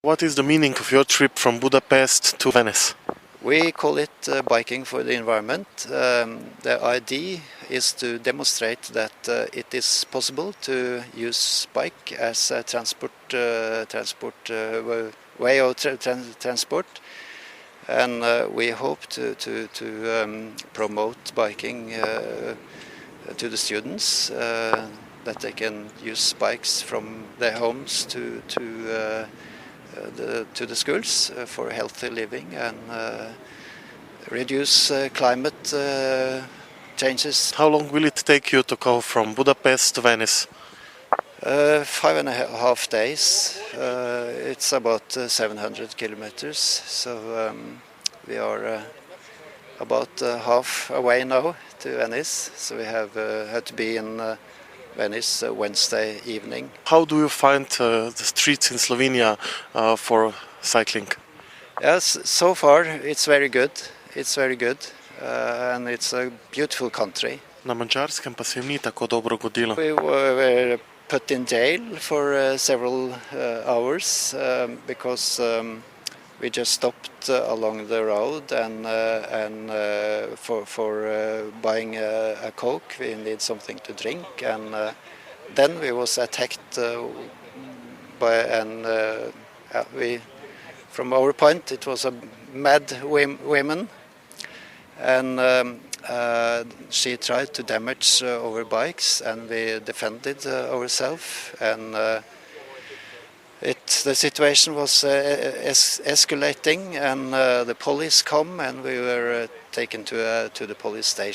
What is the meaning of your trip from Budapest to Venice? We call it biking for the environment. The idea is to demonstrate that it is possible to use bike as a way of transport, and we hope to promote biking to the students, that they can use bikes from their homes to the schools for healthy living and reduce climate changes. How long will it take you to go from Budapest to Venice? 5.5 days. It's about 700 kilometers, so we are about half away now to Venice, so we have had to be in Venice Wednesday evening. How do you find the streets in Slovenia for cycling? Yes, so far it's very good. It's very good, and it's a beautiful country. Na Madžarskem pa se jim ni tako dobro godilo. We were put in jail for several hours because we just stopped along the road and for buying a Coke. We need something to drink, and then we was attacked we, from our point, it was a mad woman, and she tried to damage our bikes, and we defended ourselves, and the situation was escalating, and the police come, and we were taken to the police station.